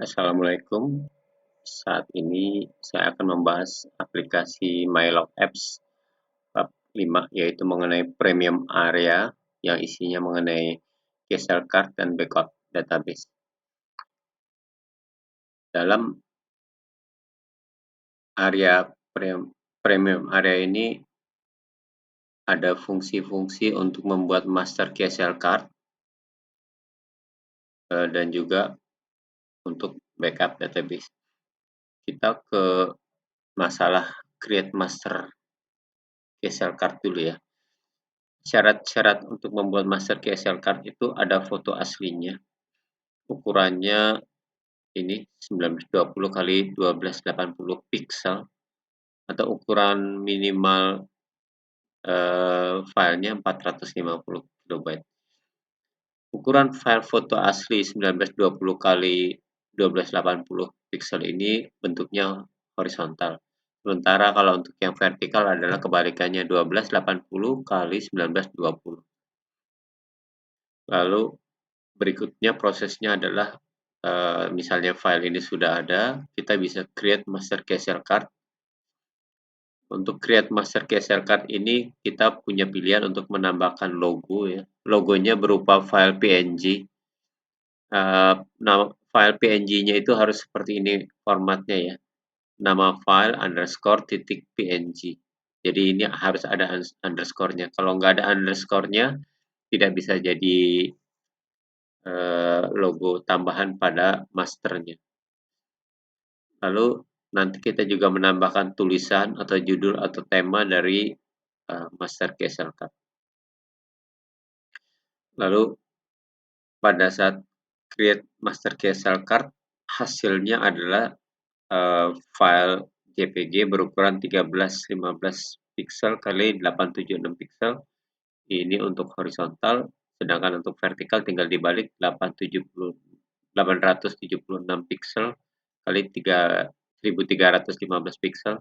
Assalamualaikum. Saat ini saya akan membahas aplikasi MyLog Apps bab 5, yaitu mengenai premium area yang isinya mengenai cancel card dan backup database. Dalam area premium area ini ada fungsi-fungsi untuk membuat master cancel card dan juga untuk backup database. Kita ke masalah create master cancel card dulu ya. Syarat-syarat untuk membuat master cancel card itu ada foto aslinya, ukurannya ini 1920 kali 1280 pixel atau ukuran minimal filenya 450 kilobyte. Ukuran file foto asli 1920 kali 1280 pixel ini bentuknya horizontal. Sementara kalau untuk yang vertikal adalah kebalikannya 1280 kali 1920. Lalu berikutnya prosesnya adalah misalnya file ini sudah ada, kita bisa create master cancel card. Untuk create master cancel card ini kita punya pilihan untuk menambahkan logo ya. Logonya berupa file PNG. Nama file PNG-nya itu harus seperti ini formatnya ya. Nama file underscore titik PNG. Jadi ini harus ada underscore-nya. Kalau nggak ada underscore-nya, tidak bisa jadi logo tambahan pada masternya. Lalu nanti kita juga menambahkan tulisan atau judul atau tema dari master cancel card. Lalu pada saat create master cancel card, hasilnya adalah file JPG berukuran 1315 pixel kali 876 pixel. Ini untuk horizontal, sedangkan untuk vertikal tinggal dibalik 876 pixel kali 1315 pixel,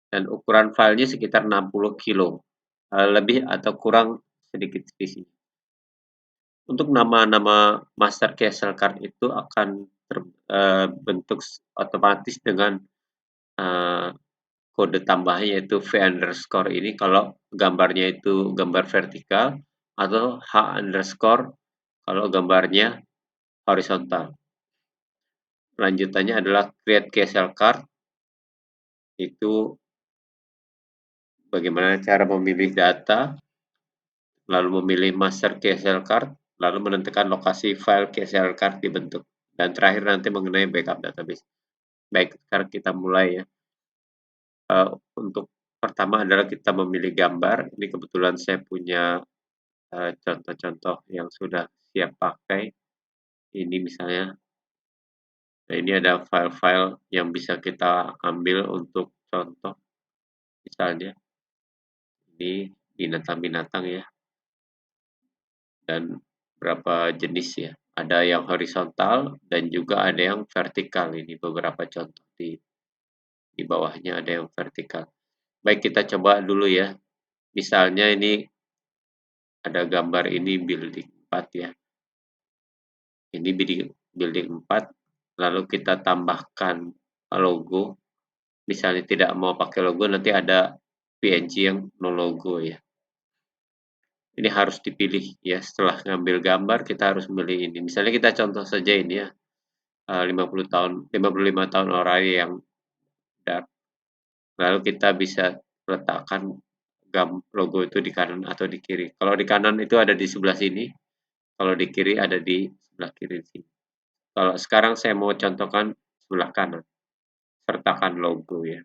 dan ukuran filenya sekitar 60 kilo, lebih atau kurang sedikit spesies. Untuk nama-nama master cancel card itu akan terbentuk otomatis dengan kode tambahan yaitu V underscore ini kalau gambarnya itu gambar vertikal, atau H underscore kalau gambarnya horizontal. Lanjutannya adalah create cancel card, itu bagaimana cara memilih data, lalu memilih master cancel card, lalu menentukan lokasi file cancel card dibentuk, dan terakhir nanti mengenai backup database. Baik, sekarang kita mulai ya. Untuk pertama adalah kita memilih gambar. Ini kebetulan saya punya contoh-contoh yang sudah siap pakai. Ini misalnya, nah ini ada file-file yang bisa kita ambil untuk contoh. Misalnya, ini binatang-binatang ya. Dan berapa jenis ya. Ada yang horizontal dan juga ada yang vertikal. Ini beberapa contoh di bawahnya ada yang vertikal. Baik, kita coba dulu ya. Misalnya ini ada gambar ini building 4 ya. Ini building 4, lalu kita tambahkan logo. Misalnya tidak mau pakai logo, nanti ada PNG yang no logo ya. Ini harus dipilih ya, setelah ngambil gambar kita harus memilih ini. Misalnya kita contoh saja ini ya, 55 tahun orang yang dark. Lalu kita bisa letakkan logo itu di kanan atau di kiri. Kalau di kanan itu ada di sebelah sini, kalau di kiri ada di sebelah kiri sini. Kalau sekarang saya mau contohkan sebelah kanan, sertakan logo ya.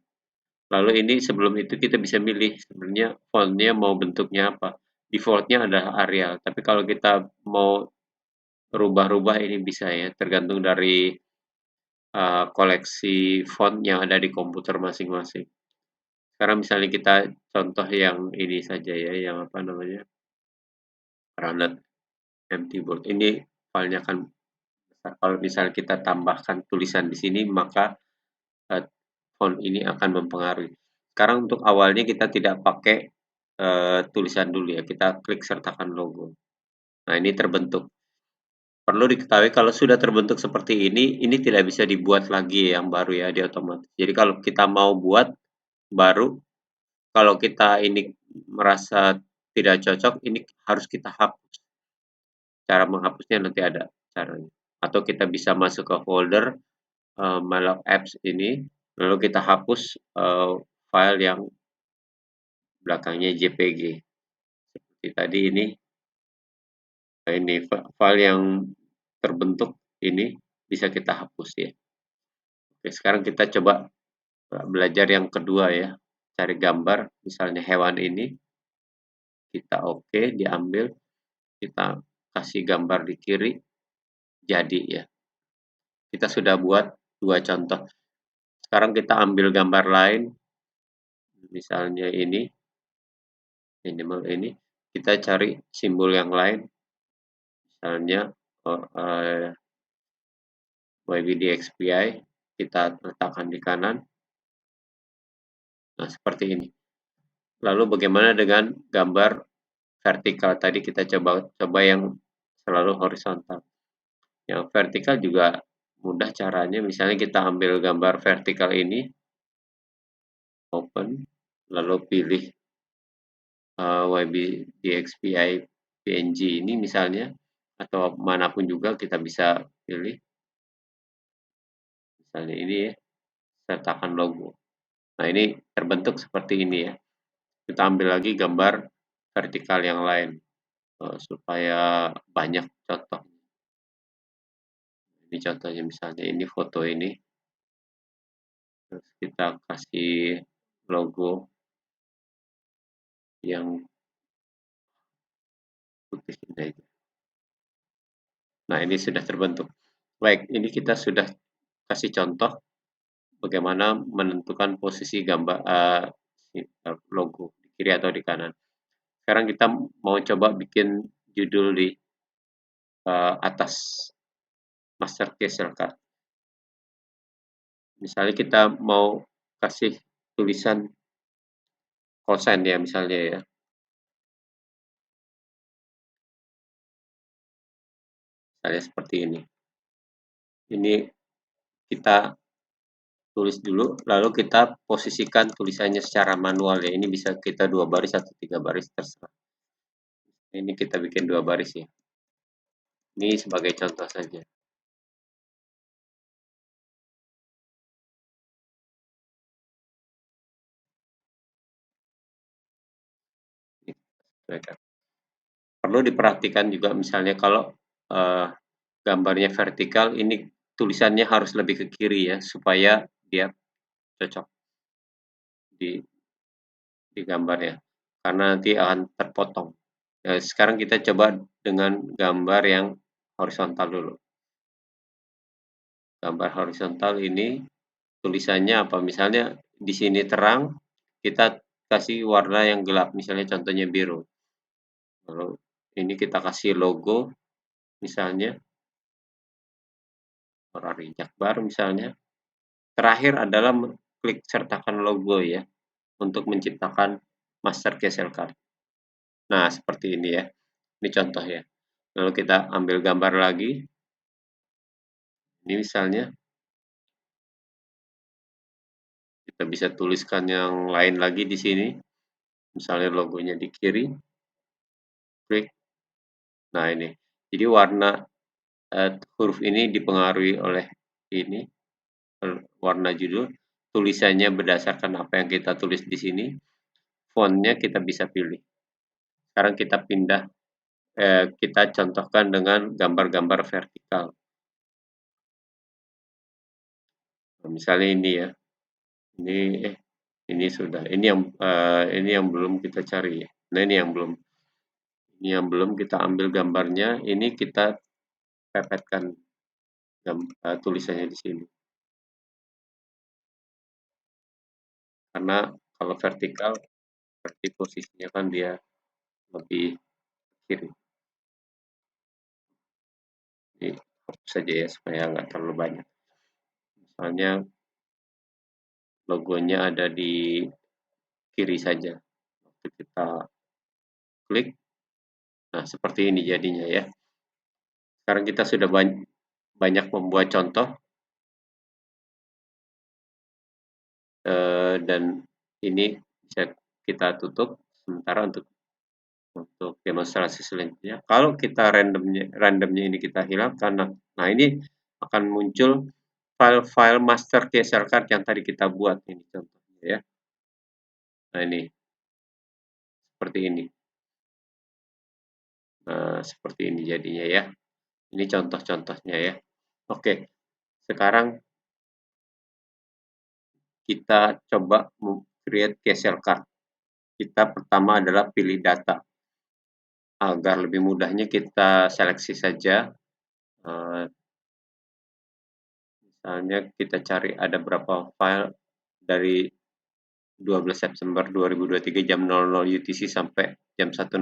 Lalu ini sebelum itu kita bisa milih sebenarnya fontnya mau bentuknya apa. Defaultnya adalah Arial, tapi kalau kita mau rubah-rubah ini bisa ya, tergantung dari koleksi font yang ada di komputer masing-masing. Sekarang misalnya kita contoh yang ini saja ya, yang apa namanya, Runner Empty Bold. Ini filenya akan besar. Kalau misalnya kita tambahkan tulisan di sini, maka font ini akan mempengaruhi. Sekarang untuk awalnya kita tidak pakai tulisan dulu ya, kita klik sertakan logo. Nah, ini terbentuk. Perlu diketahui kalau sudah terbentuk seperti ini tidak bisa dibuat lagi yang baru ya, di otomatis. Jadi kalau kita mau buat baru, kalau kita ini merasa tidak cocok, ini harus kita hapus. Cara menghapusnya nanti ada caranya. Atau kita bisa masuk ke folder My Love Apps ini, lalu kita hapus file yang belakangnya JPG. Seperti tadi ini file yang terbentuk ini bisa kita hapus ya. Oke, sekarang kita coba belajar yang kedua ya. Cari gambar, misalnya hewan ini, kita oke, diambil, kita kasih gambar di kiri, jadi ya. Kita sudah buat dua contoh. Sekarang kita ambil gambar lain, misalnya ini, animal ini, kita cari simbol yang lain, misalnya YBDXPI, kita letakkan di kanan. Nah, seperti ini. Lalu bagaimana dengan gambar vertikal? Tadi kita coba yang selalu horizontal. Yang vertikal juga mudah caranya, misalnya kita ambil gambar vertikal ini, open, lalu pilih YBDXPI PNG ini misalnya, atau manapun juga kita bisa pilih. Misalnya ini ya, sertakan logo. Nah, ini terbentuk seperti ini ya. Kita ambil lagi gambar vertikal yang lain supaya banyak contoh. Ini contohnya misalnya ini foto ini. Terus kita kasih logo yang putih ini aja. Nah, ini sudah terbentuk. Baik, ini kita sudah kasih contoh bagaimana menentukan posisi gambar logo di kiri atau di kanan. Sekarang kita mau coba bikin judul di atas master casual card. Misalnya kita mau kasih tulisan kosen ya misalnya ya. Misalnya seperti ini. Ini kita tulis dulu, lalu kita posisikan tulisannya secara manual ya. Ini bisa kita 2 baris atau 3 baris terserah. Ini kita bikin 2 baris ya. Ini sebagai contoh saja. Perlu diperhatikan juga misalnya kalau gambarnya vertikal, ini tulisannya harus lebih ke kiri ya, supaya dia cocok di gambar ya, karena nanti akan terpotong. Sekarang kita coba dengan gambar yang horizontal dulu. Gambar horizontal ini tulisannya apa? Misalnya di sini terang, kita kasih warna yang gelap, misalnya contohnya biru. Lalu ini kita kasih logo, misalnya Ferrari Jakbar misalnya. Terakhir adalah klik sertakan logo ya, untuk menciptakan master casual card. Nah, seperti ini ya. Ini contoh ya. Lalu kita ambil gambar lagi. Ini misalnya kita bisa tuliskan yang lain lagi di sini. Misalnya logonya di kiri. Klik. Nah, ini. Jadi warna huruf ini dipengaruhi oleh ini warna judul. Tulisannya berdasarkan apa yang kita tulis di sini. Fontnya kita bisa pilih. Sekarang kita pindah, kita contohkan dengan gambar-gambar vertikal. Nah, misalnya ini ya. Ini sudah. Ini yang belum kita cari ya. Nah, ini yang belum. Ini yang belum kita ambil gambarnya. Ini kita pepetkan tulisannya di sini. Karena kalau vertikal, berarti posisinya kan dia lebih kiri. Ini hapus saja ya supaya nggak terlalu banyak. Misalnya logonya ada di kiri saja. Kita klik. Nah, seperti ini jadinya ya. Sekarang kita sudah banyak membuat contoh, dan ini bisa kita tutup sementara untuk demonstrasi selanjutnya. Kalau kita randomnya ini kita hilangkan, nah ini akan muncul file-file master CSR card yang tadi kita buat ini contohnya ya. Nah ini seperti ini. Nah, seperti ini jadinya ya. Ini contoh-contohnya ya. Oke, sekarang kita coba create CSR card. Kita pertama adalah pilih data. Agar lebih mudahnya kita seleksi saja. Misalnya kita cari ada berapa file dari 12 September 2023 jam 00 UTC sampai jam 1.07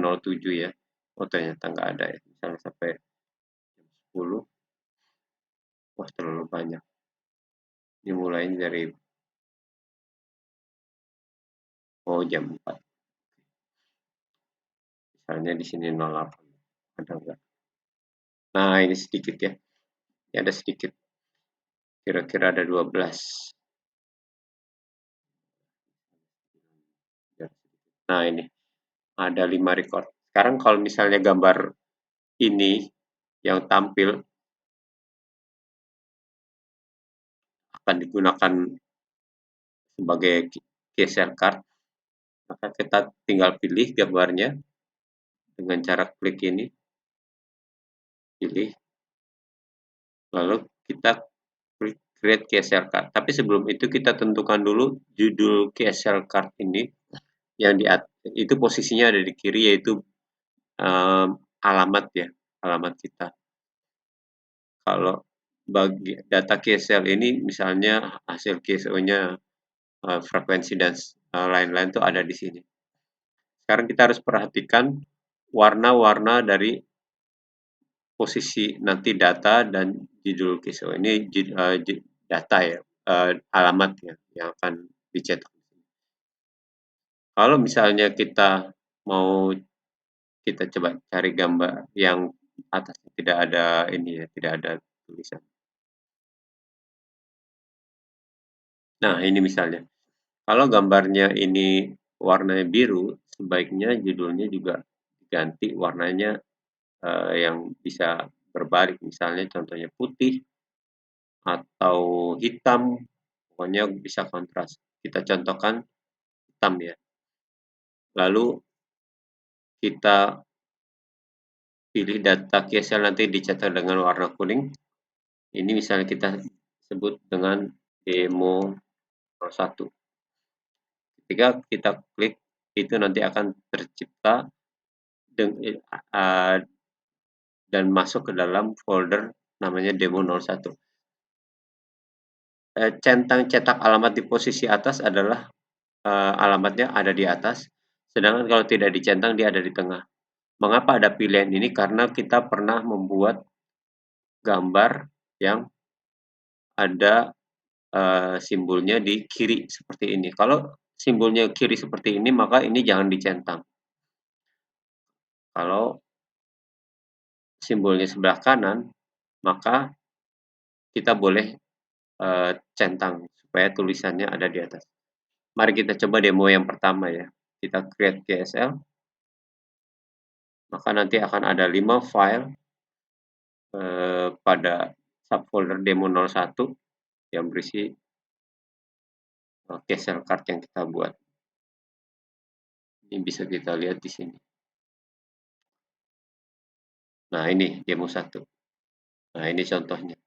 ya. Oh ternyata nggak ada ya. Misalnya sampai jam 10. Wah terlalu banyak. Ini mulai dari jam 4. Misalnya di sini 08. Ada nggak? Nah ini sedikit ya. Ini ada sedikit. Kira-kira ada 12. Nah ini ada 5 record. Sekarang kalau misalnya gambar ini yang tampil akan digunakan sebagai CSR card, maka kita tinggal pilih gambarnya dengan cara klik ini, pilih, lalu kita klik create CSR card. Tapi sebelum itu kita tentukan dulu judul CSR card ini yang itu posisinya ada di kiri, yaitu alamat ya, alamat kita. Kalau bagi data KSL ini misalnya hasil KSO-nya, frekuensi dan lain-lain itu ada di sini. Sekarang kita harus perhatikan warna-warna dari posisi nanti data dan judul KSO. Ini data ya, alamat ya yang akan dicetak. Kalau misalnya kita mau kita coba cari gambar yang atasnya tidak ada ini ya, tidak ada tulisan. Nah, ini misalnya. Kalau gambarnya ini warnanya biru, sebaiknya judulnya juga diganti warnanya yang bisa berbalik. Misalnya contohnya putih atau hitam, pokoknya bisa kontras. Kita contohkan hitam ya. Lalu kita pilih data CSL nanti dicetak dengan warna kuning. Ini misalnya kita sebut dengan demo 01. Ketika kita klik, itu nanti akan tercipta dan masuk ke dalam folder namanya demo 01. Centang cetak alamat di posisi atas adalah alamatnya ada di atas, sedangkan kalau tidak dicentang dia ada di tengah. Mengapa ada pilihan ini? Karena kita pernah membuat gambar yang ada simbolnya di kiri seperti ini. Kalau simbolnya kiri seperti ini, maka ini jangan dicentang. Kalau simbolnya sebelah kanan, maka kita boleh centang supaya tulisannya ada di atas. Mari kita coba demo yang pertama ya. Kita create CSL. Maka nanti akan ada 5 file pada subfolder demo 01 yang berisi CSL card yang kita buat. Ini bisa kita lihat di sini. Nah, ini demo 1. Nah, ini contohnya.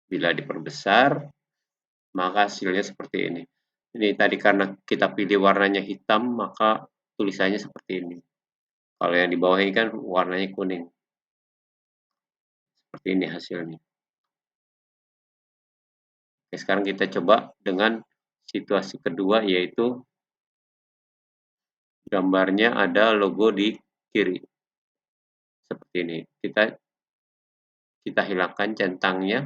Bila diperbesar, maka hasilnya seperti ini. Ini tadi karena kita pilih warnanya hitam, maka tulisannya seperti ini. Kalau yang di bawah ini kan warnanya kuning. Seperti ini hasilnya. Oke, sekarang kita coba dengan situasi kedua, yaitu gambarnya ada logo di kiri. Seperti ini. Kita hilangkan centangnya.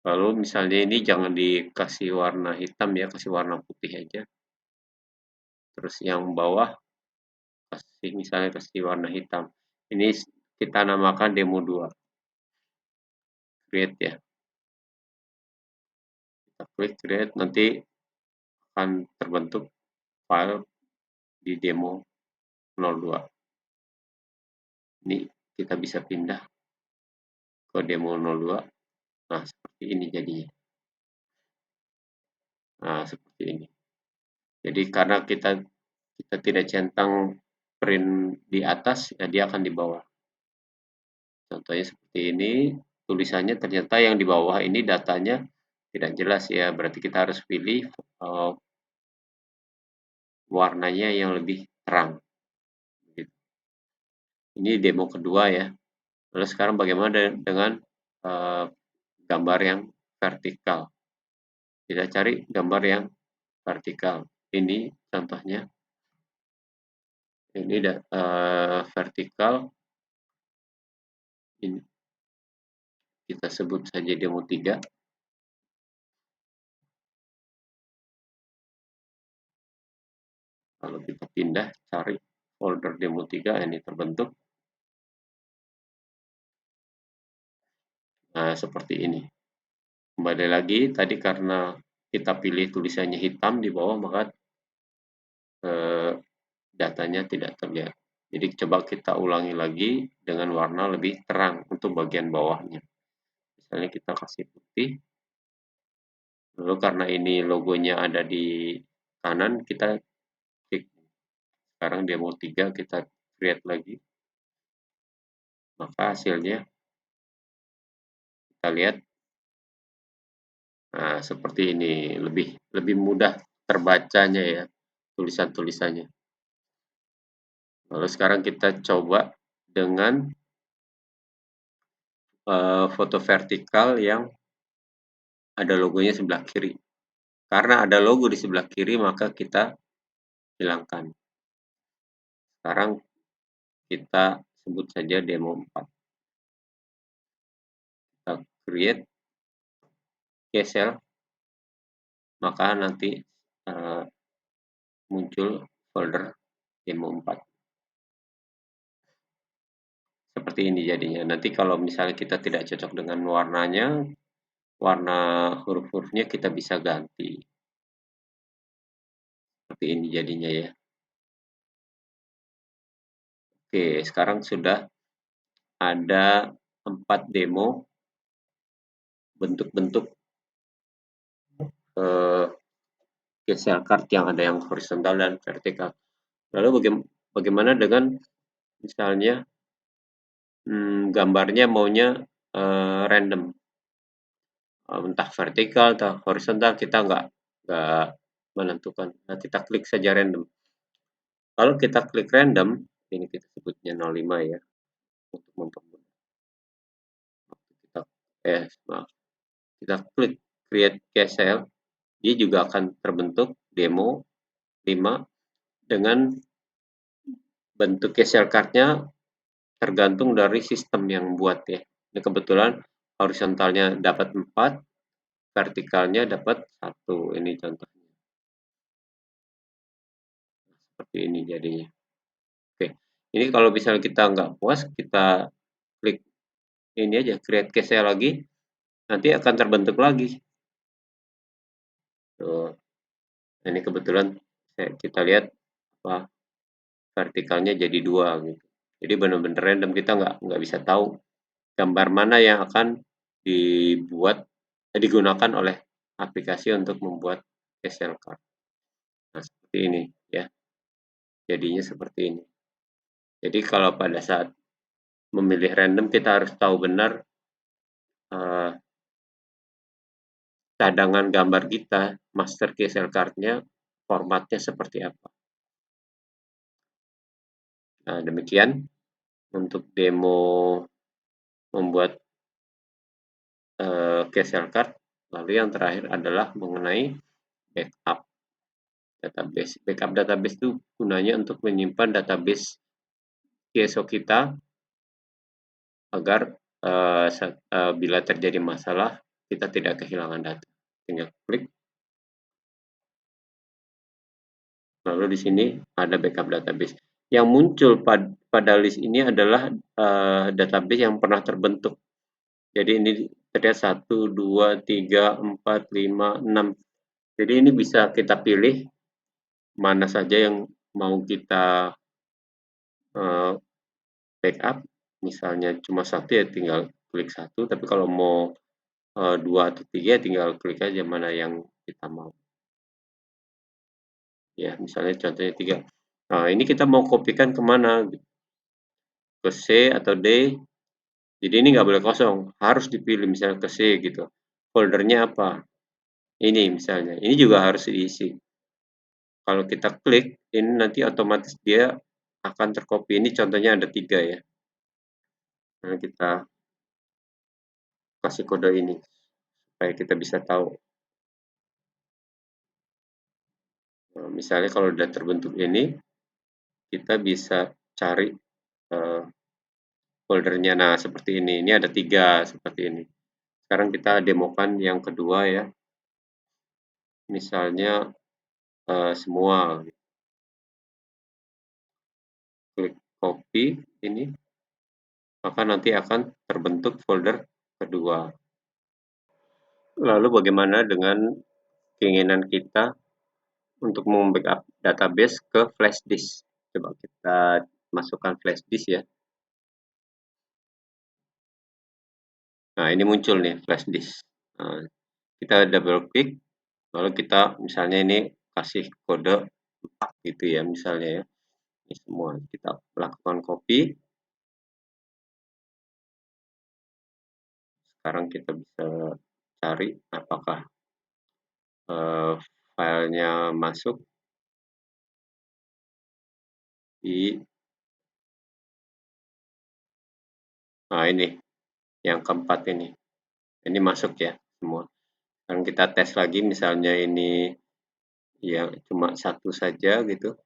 Lalu misalnya ini jangan dikasih warna hitam ya, kasih warna putih aja. Terus yang bawah misalnya kasih warna hitam. Ini kita namakan demo 2. Create ya. Kita klik create, nanti akan terbentuk file di demo 02. Ini kita bisa pindah ke demo 02. Nah, seperti ini jadinya. Nah, seperti ini. Jadi karena kita tidak centang print di atas, ya dia akan di bawah. Contohnya seperti ini, tulisannya ternyata yang di bawah ini datanya tidak jelas ya, berarti kita harus pilih warnanya yang lebih terang. Ini demo kedua ya. Lalu sekarang bagaimana dengan gambar yang vertikal? Kita cari gambar yang vertikal. Ini contohnya. Ini vertikal. Ini kita sebut saja demo 3. Kalau kita pindah, cari folder demo 3, ini terbentuk. Nah, seperti ini. Kembali lagi, tadi karena kita pilih tulisannya hitam di bawah, maka datanya tidak terlihat. Jadi coba kita ulangi lagi dengan warna lebih terang untuk bagian bawahnya. Misalnya kita kasih putih. Lalu karena ini logonya ada di kanan, kita klik. Sekarang demo 3 kita create lagi. Maka hasilnya kita lihat. Nah, seperti ini, lebih mudah terbacanya ya tulisan-tulisannya. Lalu sekarang kita coba dengan foto vertikal yang ada logonya sebelah kiri. Karena ada logo di sebelah kiri, maka kita hilangkan. Sekarang kita sebut saja demo 4. Kita create, cancel, maka nanti muncul folder demo 4. Seperti ini jadinya. Nanti kalau misalnya kita tidak cocok dengan warnanya, warna huruf-hurufnya kita bisa ganti. Seperti ini jadinya ya. Oke, sekarang sudah ada 4 demo bentuk-bentuk pixel card yang ada yang horizontal dan vertikal. Lalu bagaimana dengan misalnya gambarnya maunya random, entah vertikal atau horizontal, kita nggak menentukan. Nah, kita klik saja random. Kalau kita klik random, ini kita sebutnya 05 ya, untuk mempermudah. Kita klik create cancel, dia juga akan terbentuk demo 5 dengan bentuk cancel card-nya tergantung dari sistem yang buat ya. Ini kebetulan horizontalnya dapat 4, vertikalnya dapat 1. Ini contohnya. Seperti ini jadinya. Oke, ini kalau misalnya kita nggak puas, kita klik ini aja, create cancel lagi, nanti akan terbentuk lagi. Tuh. Ini kebetulan kita lihat apa vertikalnya jadi 2 gitu. Jadi benar-benar random, kita nggak bisa tahu gambar mana yang akan digunakan oleh aplikasi untuk membuat cancel card. Nah, seperti ini ya. Jadinya seperti ini. Jadi kalau pada saat memilih random, kita harus tahu benar cadangan gambar kita, master cancel card-nya, formatnya seperti apa. Nah, demikian untuk demo membuat cancel card. Lalu yang terakhir adalah mengenai backup database. Backup database itu gunanya untuk menyimpan database CSO kita agar bila terjadi masalah kita tidak kehilangan data. Tinggal klik. Lalu di sini ada backup database. Yang muncul pada list ini adalah database yang pernah terbentuk. Jadi ini terlihat 1, 2, 3, 4, 5, 6. Jadi ini bisa kita pilih mana saja yang mau kita backup. Misalnya cuma satu ya tinggal klik satu, tapi kalau mau 2 atau 3 tinggal klik aja mana yang kita mau. Ya, misalnya contohnya 3. Nah, ini kita mau kopikan kemana? Ke C atau D. Jadi ini nggak boleh kosong, harus dipilih misalnya ke C gitu. Foldernya apa? Ini misalnya, ini juga harus diisi. Kalau kita klik, ini nanti otomatis dia akan terkopi. Ini contohnya ada 3 ya. Nah, kita kasih kode ini supaya kita bisa tahu. Nah, misalnya kalau udah terbentuk ini, kita bisa cari foldernya. Nah, seperti ini. Ini ada 3 seperti ini. Sekarang kita demokan yang kedua ya. Misalnya semua. Klik copy ini, maka nanti akan terbentuk folder kedua. Lalu bagaimana dengan keinginan kita untuk membackup database ke flash disk? Coba kita masukkan flash disk ya. Nah, ini muncul nih flash disk. Nah, kita double klik, lalu kita misalnya ini kasih kode 4 gitu ya misalnya ya. Ini semua kita lakukan copy. Sekarang kita bisa cari apakah filenya masuk di, nah ini yang keempat ini masuk ya semua. Sekarang kita tes lagi misalnya ini ya cuma satu saja gitu.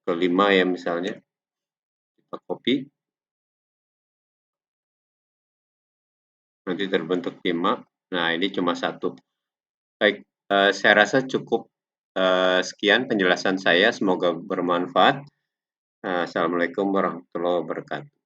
Kelima ya misalnya, kita copy, nanti terbentuk 5. Nah ini cuma satu. Baik, saya rasa cukup sekian penjelasan saya, semoga bermanfaat. Assalamualaikum warahmatullahi wabarakatuh.